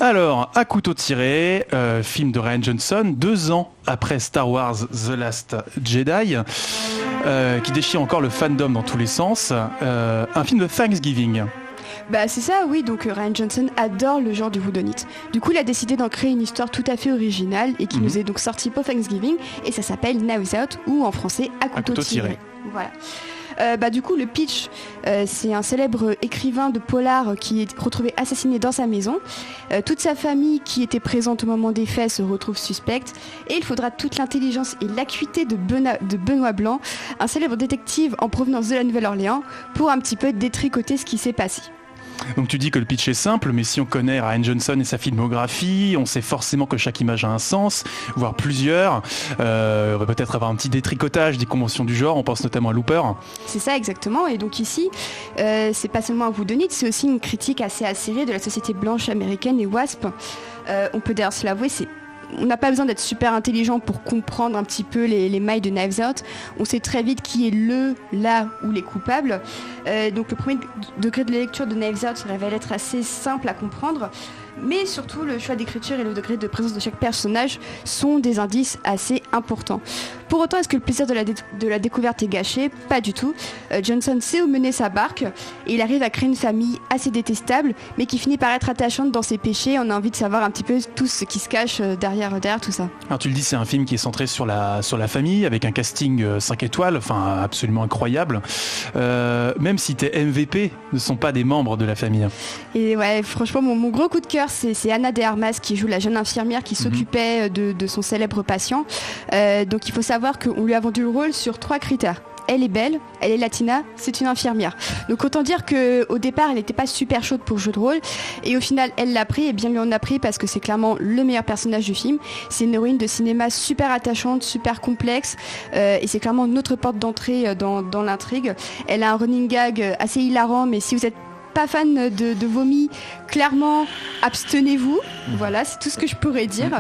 Alors, À couteau tiré, film de Rian Johnson, 2 ans après Star Wars The Last Jedi, qui déchire encore le fandom dans tous les sens. Un film de Thanksgiving. Bah c'est ça, oui, donc Rian Johnson adore le genre du whodunit. Du coup, il a décidé d'en créer une histoire tout à fait originale et qui nous est donc sortie pour Thanksgiving, et ça s'appelle Knives Out, ou en français À couteau tiré. Voilà. Du coup, le pitch, c'est un célèbre écrivain de polar qui est retrouvé assassiné dans sa maison. Toute sa famille qui était présente au moment des faits se retrouve suspecte, et il faudra toute l'intelligence et l'acuité de Benoît Blanc, un célèbre détective en provenance de la Nouvelle-Orléans, pour un petit peu détricoter ce qui s'est passé. Donc tu dis que le pitch est simple, mais si on connaît Rian Johnson et sa filmographie, on sait forcément que chaque image a un sens, voire plusieurs. On va peut-être avoir un petit détricotage des conventions du genre, on pense notamment à Looper. C'est ça exactement, et donc ici, c'est pas seulement un whodunit, c'est aussi une critique assez acérée de la société blanche américaine et WASP. On peut d'ailleurs se l'avouer, on n'a pas besoin d'être super intelligent pour comprendre un petit peu les mailles de Knives Out. On sait très vite qui est là ou les coupables. Donc le premier degré de lecture de Knives Out se révèle être assez simple à comprendre. Mais surtout, le choix d'écriture et le degré de présence de chaque personnage sont des indices assez importants. Pour autant, est-ce que le plaisir de la découverte est gâché ? Pas du tout. Johnson sait où mener sa barque, et il arrive à créer une famille assez détestable, mais qui finit par être attachante dans ses péchés. On a envie de savoir un petit peu tout ce qui se cache derrière tout ça. Alors tu le dis, c'est un film qui est centré sur la famille, avec un casting 5 étoiles, enfin absolument incroyable. Même si tes MVP ne sont pas des membres de la famille. Et ouais, franchement, mon gros coup de cœur, c'est Ana de Armas qui joue la jeune infirmière qui s'occupait de son célèbre patient. Donc il faut savoir qu'on lui a vendu le rôle sur 3 critères. Elle est belle, elle est latina, c'est une infirmière. Donc autant dire qu'au départ, elle n'était pas super chaude pour le jeu de rôle. Et au final, elle l'a pris, et bien lui en a pris, parce que c'est clairement le meilleur personnage du film. C'est une héroïne de cinéma super attachante, super complexe. Et c'est clairement notre porte d'entrée dans l'intrigue. Elle a un running gag assez hilarant, mais si vous êtes pas fan de vomi, clairement abstenez-vous. Voilà, c'est tout ce que je pourrais dire.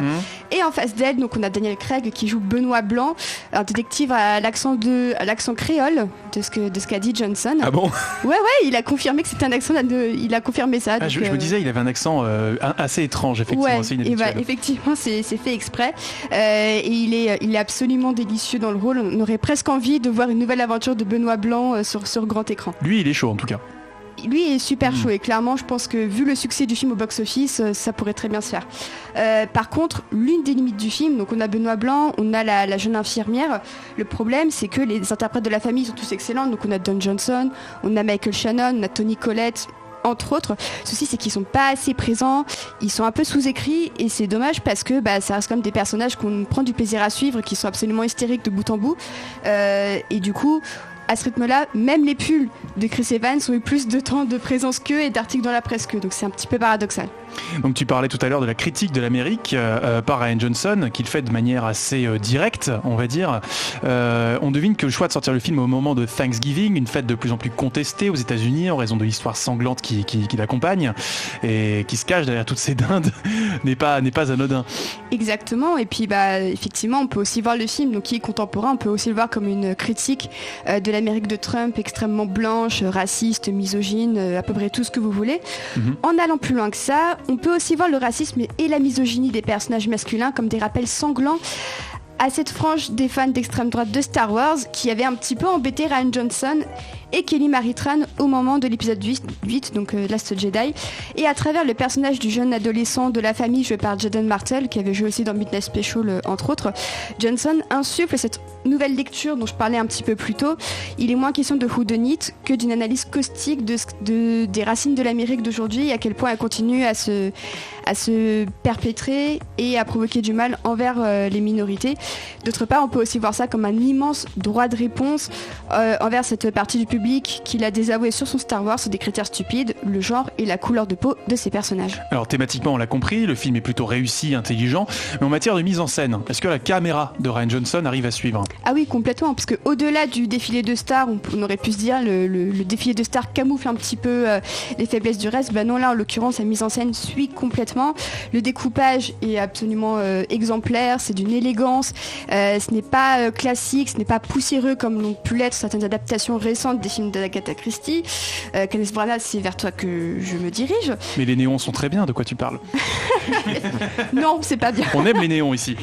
Et en face d'elle, donc on a Daniel Craig qui joue Benoît Blanc, un détective à l'accent créole de ce qu'a dit Johnson. Ah bon ? Ouais, il a confirmé que c'était un accent, il a confirmé ça. Je me disais, il avait un accent assez étrange, effectivement, ouais, assez inhabituel. Et effectivement, c'est fait exprès. Et il est absolument délicieux dans le rôle. On aurait presque envie de voir une nouvelle aventure de Benoît Blanc sur grand écran. Lui, il est chaud en tout cas. Lui est super chaud, et clairement je pense que vu le succès du film au box-office, ça pourrait très bien se faire. Par contre, l'une des limites du film, donc on a Benoît Blanc, on a la jeune infirmière. Le problème, c'est que les interprètes de la famille sont tous excellents. Donc on a Don Johnson, on a Michael Shannon, on a Toni Collette, entre autres. Ceci, c'est qu'ils sont pas assez présents, ils sont un peu sous-écrits, et c'est dommage parce que ça reste quand même des personnages qu'on prend du plaisir à suivre, qui sont absolument hystériques de bout en bout. Et du coup, à ce rythme-là, même les pulls de Chris Evans ont eu plus de temps de présence qu'eux et d'articles dans la presse qu'eux. Donc c'est un petit peu paradoxal. Donc tu parlais tout à l'heure de la critique de l'Amérique par Rian Johnson, qu'il fait de manière assez directe, on va dire. On devine que le choix de sortir le film au moment de Thanksgiving, une fête de plus en plus contestée aux États-Unis en raison de l'histoire sanglante qui l'accompagne et qui se cache derrière toutes ces dindes, n'est pas anodin. Exactement. Et puis effectivement, on peut aussi voir le film, donc qui est contemporain, on peut aussi le voir comme une critique de l'Amérique de Trump, extrêmement blanche, raciste, misogyne, à peu près tout ce que vous voulez. En allant plus loin que ça, on peut aussi voir le racisme et la misogynie des personnages masculins comme des rappels sanglants à cette frange des fans d'extrême droite de Star Wars qui avait un petit peu embêté Rian Johnson et Kelly Marie Tran au moment de l'épisode 8, donc Last Jedi. Et à travers le personnage du jeune adolescent de la famille joué par Jaden Martell, qui avait joué aussi dans Midnight Special entre autres, Johnson insuffle cette nouvelle lecture dont je parlais un petit peu plus tôt. Il est moins question de whodunit que d'une analyse caustique des racines de l'Amérique d'aujourd'hui et à quel point elle continue à se perpétrer et à provoquer du mal envers les minorités. D'autre part, on peut aussi voir ça comme un immense droit de réponse envers cette partie du public qui l'a désavoué sur son Star Wars sur des critères stupides, le genre et la couleur de peau de ses personnages. Alors thématiquement, on l'a compris, le film est plutôt réussi, intelligent, mais en matière de mise en scène, est-ce que la caméra de Rian Johnson arrive à suivre ? Ah oui, complètement, parce au-delà du défilé de stars, on aurait pu se dire le défilé de stars camoufle un petit peu les faiblesses du reste. Non, là en l'occurrence, la mise en scène suit complètement. Le découpage est absolument exemplaire, c'est d'une élégance, ce n'est pas classique, ce n'est pas poussiéreux comme l'ont pu l'être certaines adaptations récentes des films d'Agatha Christie. Kenneth Branagh, c'est vers toi que je me dirige. Mais les néons sont très bien, de quoi tu parles? Non, c'est pas bien. On aime les néons ici.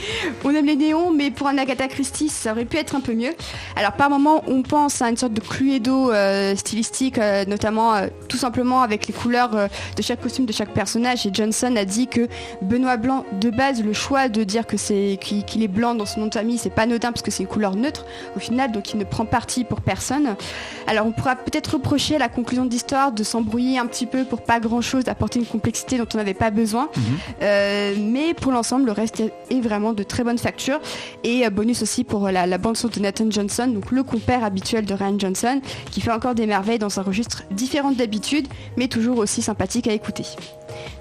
On aime les néons, mais pour un Agatha Christie, ça aurait pu être un peu mieux. Alors par moment, on pense à une sorte de cluedo stylistique, notamment tout simplement avec les couleurs de chaque costume de chaque personnage. Et Johnson a dit que Benoît Blanc, de base, le choix de dire que qu'il est blanc dans son nom de famille, c'est pas anodin parce que c'est une couleur neutre au final, donc il ne prend parti pour personne. Alors on pourra peut-être reprocher à la conclusion de l'histoire de s'embrouiller un petit peu pour pas grand-chose, d'apporter une complexité dont on n'avait pas besoin. Mais pour l'ensemble, le reste est vraiment de très bonne facture. Et bonus aussi pour la bande-son de Nathan Johnson, donc le compère habituel de Rian Johnson, qui fait encore des merveilles dans un registre différent d'habitude, mais toujours aussi sympathique à écouter.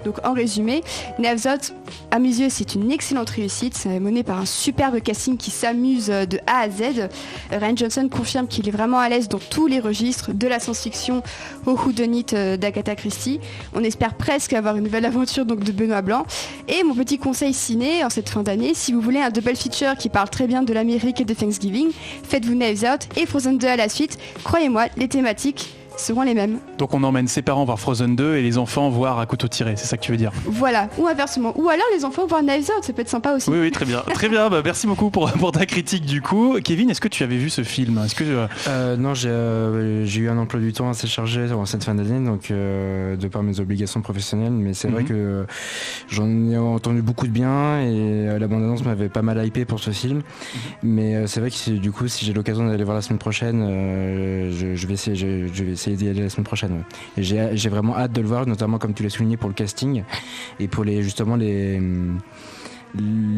Donc en résumé, Knives Out, à mes yeux, c'est une excellente réussite. C'est mené par un superbe casting qui s'amuse de A à Z. Rian Johnson confirme qu'il est vraiment à l'aise dans tous les registres, de la science-fiction au whodunit d'Agatha Christie. On espère presque avoir une nouvelle aventure donc de Benoît Blanc. Et mon petit conseil ciné en cette fin d'année, si vous voulez un double feature qui parle très bien de l'Amérique et de Thanksgiving, faites-vous Knives Out et Frozen 2 à la suite. Croyez-moi, les thématiques seront les mêmes. Donc on emmène ses parents voir Frozen 2 et les enfants voir À couteau tiré, c'est ça que tu veux dire? Voilà, ou inversement. Ou alors les enfants voir Knives Out, ça peut être sympa aussi. Oui, très bien. Très bien, merci beaucoup pour ta critique du coup. Kevin, est-ce que tu avais vu ce film? Non, j'ai eu un emploi du temps assez chargé en cette fin d'année, donc de par mes obligations professionnelles, mais c'est vrai que j'en ai entendu beaucoup de bien et la bande-annonce m'avait pas mal hypé pour ce film. Mais c'est vrai que du coup, si j'ai l'occasion d'aller voir la semaine prochaine, je vais essayer d'y aller la semaine prochaine. Ouais. Et j'ai vraiment hâte de le voir, notamment comme tu l'as souligné pour le casting et pour les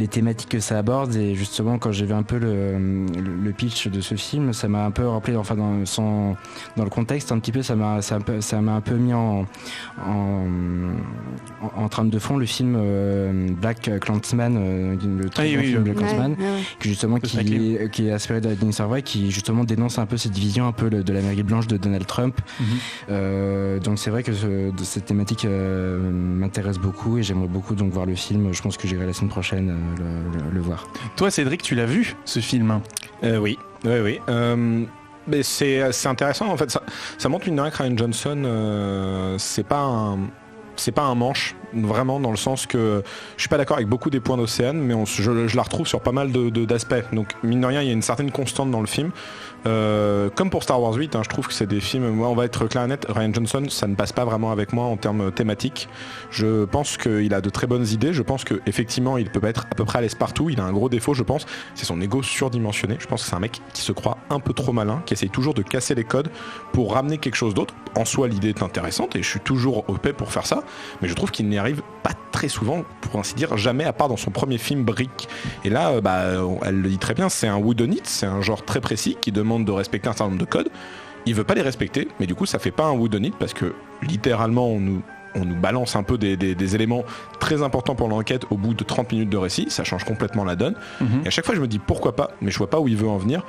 thématiques que ça aborde. Et justement, quand j'ai vu un peu le pitch de ce film, ça m'a un peu rappelé, enfin dans le contexte un petit peu, ça m'a un peu mis en trame de fond le film Black Klansman, le très bon film Black Klansman, qui justement qui est inspiré d'Adine Sarway, qui justement dénonce un peu cette vision un peu de l'Amérique blanche de Donald Trump. Donc c'est vrai que cette thématique m'intéresse beaucoup et j'aimerais beaucoup donc voir le film. Je pense que j'irai la semaine prochaine le voir. Toi Cédric, tu l'as vu ce film? Oui. Mais c'est intéressant en fait, ça montre une dernière que Rian Johnson, c'est pas un manche, vraiment, dans le sens que je suis pas d'accord avec beaucoup des points d'Océane, mais je la retrouve sur pas mal d'aspects. Donc mine de rien, il y a une certaine constante dans le film. Comme pour Star Wars 8, je trouve que c'est des films, moi on va être clair et net, Rian Johnson, ça ne passe pas vraiment avec moi en termes thématiques. Je pense qu'il a de très bonnes idées, je pense qu'effectivement il peut être à peu près à l'aise partout. Il a un gros défaut, je pense, c'est son ego surdimensionné. Je pense que c'est un mec qui se croit un peu trop malin, qui essaye toujours de casser les codes pour ramener quelque chose d'autre. En soi, l'idée est intéressante et je suis toujours OP pour faire ça, mais je trouve qu'il n'y arrive pas très souvent, pour ainsi dire jamais, à part dans son premier film Brick. Et là, elle le dit très bien, c'est un whodunit, c'est un genre très précis qui demande de respecter un certain nombre de codes. Il veut pas les respecter, mais du coup ça fait pas un whodunit parce que littéralement on nous balance un peu des éléments très importants pour l'enquête au bout de 30 minutes de récit, ça change complètement la donne. Et à chaque fois je me dis pourquoi pas, mais je vois pas où il veut en venir.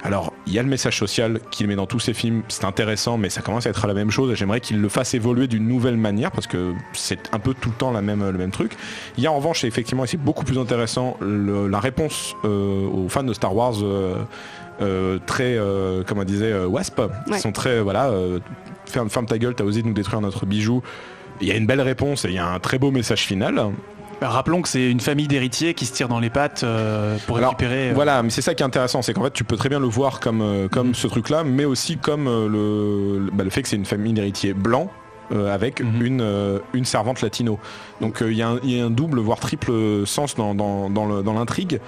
Alors il y a le message social qu'il met dans tous ses films, c'est intéressant, mais ça commence à être la même chose et j'aimerais qu'il le fasse évoluer d'une nouvelle manière parce que c'est un peu tout le temps le même truc. Il y a en revanche, effectivement, et c'est beaucoup plus intéressant, la réponse aux fans de Star Wars très, comme on disait, Wasp, qui sont très, ferme ta gueule, t'as osé nous détruire notre bijou. Il y a une belle réponse et il y a un très beau message final. Rappelons que c'est une famille d'héritiers qui se tirent dans les pattes pour récupérer... Voilà, mais c'est ça qui est intéressant, c'est qu'en fait tu peux très bien le voir comme ce truc-là, mais aussi comme le fait que c'est une famille d'héritiers blancs avec une servante latino. Donc il y a un double, voire triple sens dans l'intrigue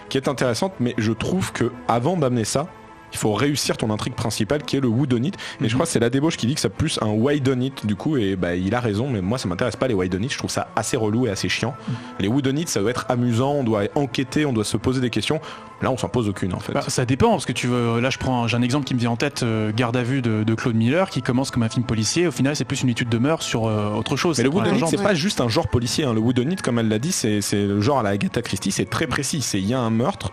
qui est intéressante, mais je trouve que avant d'amener ça, il faut réussir ton intrigue principale qui est le whodunit. Et je crois que c'est la débauche qui dit que c'est plus un whodunit du coup, et il a raison, mais moi ça m'intéresse pas les whodunits, je trouve ça assez relou et assez chiant. Les whodunits ça doit être amusant, on doit enquêter, on doit se poser des questions. Là on s'en pose aucune en fait. Ça dépend parce que j'ai un exemple qui me vient en tête, Garde à vue de Claude Miller qui commence comme un film policier, au final c'est plus une étude de mœurs sur autre chose. Mais le whodunit c'est pas juste un genre policier, le whodunit comme elle l'a dit c'est le genre à la Agatha Christie, c'est très précis, il y a un meurtre,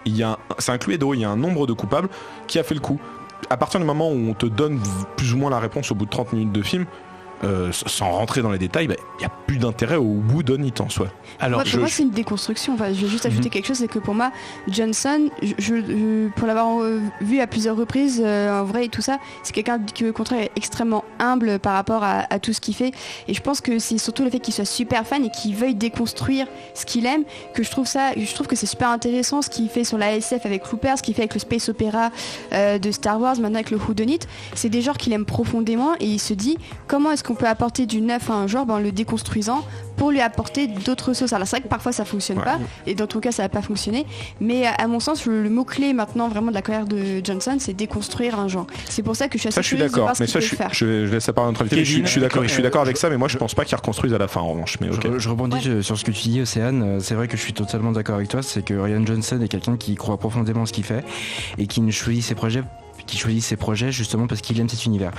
c'est un cluedo, il y a un nombre de coupables qui a fait le coup. À partir du moment où on te donne plus ou moins la réponse au bout de 30 minutes de film, sans rentrer dans les détails, il n'y a plus d'intérêt au bout d'un it en soi. Alors, pour moi, c'est une déconstruction. Enfin, je vais juste ajouter quelque chose, c'est que pour moi, Johnson, pour l'avoir vu à plusieurs reprises, en vrai et tout ça, c'est quelqu'un qui, au contraire, est extrêmement humble par rapport à tout ce qu'il fait. Et je pense que c'est surtout le fait qu'il soit super fan et qu'il veuille déconstruire ce qu'il aime, que je trouve que c'est super intéressant ce qu'il fait sur la SF avec Looper, ce qu'il fait avec le space opéra de Star Wars, maintenant avec le Whodunit. C'est des genres qu'il aime profondément et il se dit comment est-ce qu'on peut apporter du neuf à un genre en le déconstruisant pour lui apporter d'autres sauces. Alors c'est vrai que parfois ça fonctionne pas, et dans ton cas ça va pas fonctionner, mais à mon sens le mot-clé maintenant vraiment de la carrière de Johnson, c'est déconstruire un genre. C'est pour ça que je suis assez curieuse de voir ce qu'il peut faire. Je laisse ça parler notre invité. Je suis d'accord avec ça, mais moi je pense pas qu'il reconstruise à la fin en revanche. Mais okay. Je rebondis sur ce que tu dis, Océane. C'est vrai que je suis totalement d'accord avec toi, c'est que Rian Johnson est quelqu'un qui croit profondément en ce qu'il fait et qui choisit ses projets justement parce qu'il aime cet univers.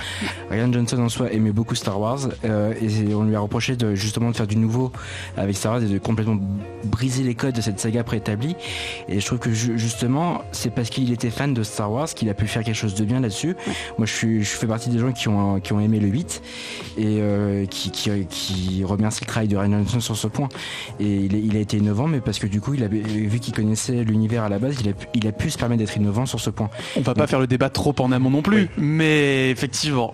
Rian Johnson en soi aimait beaucoup Star Wars et on lui a reproché de faire du nouveau avec Star Wars et de complètement briser les codes de cette saga préétablie, et je trouve que justement c'est parce qu'il était fan de Star Wars qu'il a pu faire quelque chose de bien là-dessus. Moi je fais partie des gens qui ont aimé le 8 et qui remercie le travail de Rian Johnson sur ce point, et il a été innovant, mais parce que du coup vu qu'il connaissait l'univers à la base, il a pu se permettre d'être innovant sur ce point. On va pas faire le débat trop en amont non plus, mais effectivement,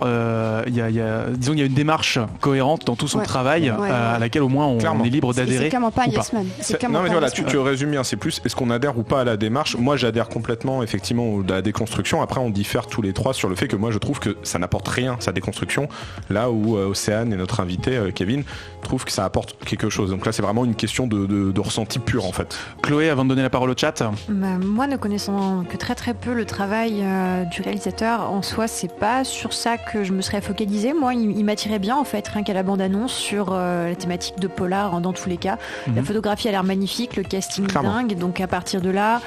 disons qu'il y a une démarche cohérente dans tout son travail à laquelle au moins on est libre d'adhérer. C'est clairement pas un yes man. Non mais voilà, tu résumes bien, c'est plus est-ce qu'on adhère ou pas à la démarche. Moi j'adhère complètement effectivement à la déconstruction. Après on diffère tous les trois sur le fait que moi je trouve que ça n'apporte rien, sa déconstruction, là où Océane et notre invité Kevin trouvent que ça apporte quelque chose. Donc là c'est vraiment une question de ressenti pur en fait. Chloé, avant de donner la parole au chat. Moi ne connaissant que très très peu le travail du réalisateur, en soi c'est pas sur ça que je me serais focalisée. Moi il m'attirait bien en fait, rien qu'à la bande-annonce, sur la thématique de polar dans tous les cas. La photographie a l'air magnifique, le casting dingue, donc à partir de là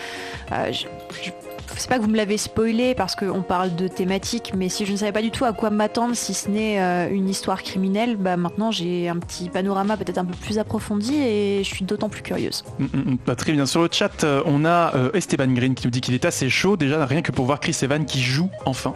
c'est pas que vous me l'avez spoilé parce qu'on parle de thématique, mais si je ne savais pas du tout à quoi m'attendre si ce n'est une histoire criminelle, maintenant j'ai un petit panorama peut-être un peu plus approfondi et je suis d'autant plus curieuse. Très bien, sur le chat on a Esteban Green qui nous dit qu'il est assez chaud déjà rien que pour voir Chris Evans qui joue enfin,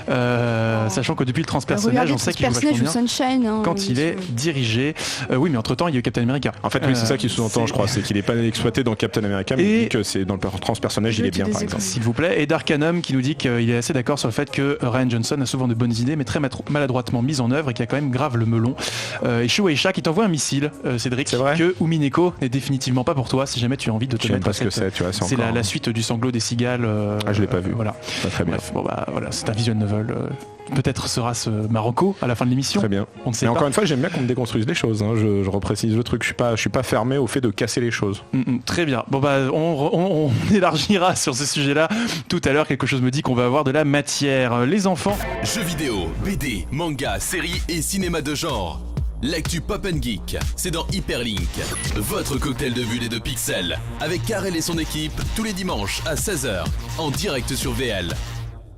sachant que depuis le transpersonnage on sait qu'il joue vachement bien Sunshine, quand il est dirigé. Oui, mais entre temps il y a eu Captain America. En fait oui, c'est ça qui sous-entend, je crois, c'est qu'il est pas exploité dans Captain America, mais il dit que c'est dans le transpersonnage il est bien par exemple. S'il vous plaît. Et Darkanum qui nous dit qu'il est assez d'accord sur le fait que Rian Johnson a souvent de bonnes idées mais très maladroitement mises en œuvre et qu'il a quand même grave le melon. Et Shueisha qui t'envoie un missile, Cédric, que Umineko n'est définitivement pas pour toi si jamais tu as envie de te mettre pas ce que c'est, tu vois, c'est la suite du sanglot des cigales. Je l'ai pas vu. Voilà. Pas très bien. Bref, voilà, c'est un visual novel. Peut-être sera-ce Marocco à la fin de l'émission. Très bien. On ne sait pas. Encore une fois, j'aime bien qu'on me déconstruise les choses. Je reprécise le truc. Je suis pas fermé au fait de casser les choses. Très bien. On élargira sur ce sujet-là tout à l'heure. Quelque chose me dit qu'on va avoir de la matière. Les enfants. Jeux vidéo, BD, manga, séries et cinéma de genre. L'actu Pop & Geek, c'est dans Hyperlink, votre cocktail de bulles et de pixels, avec Karel et son équipe, tous les dimanches à 16h, en direct sur VL.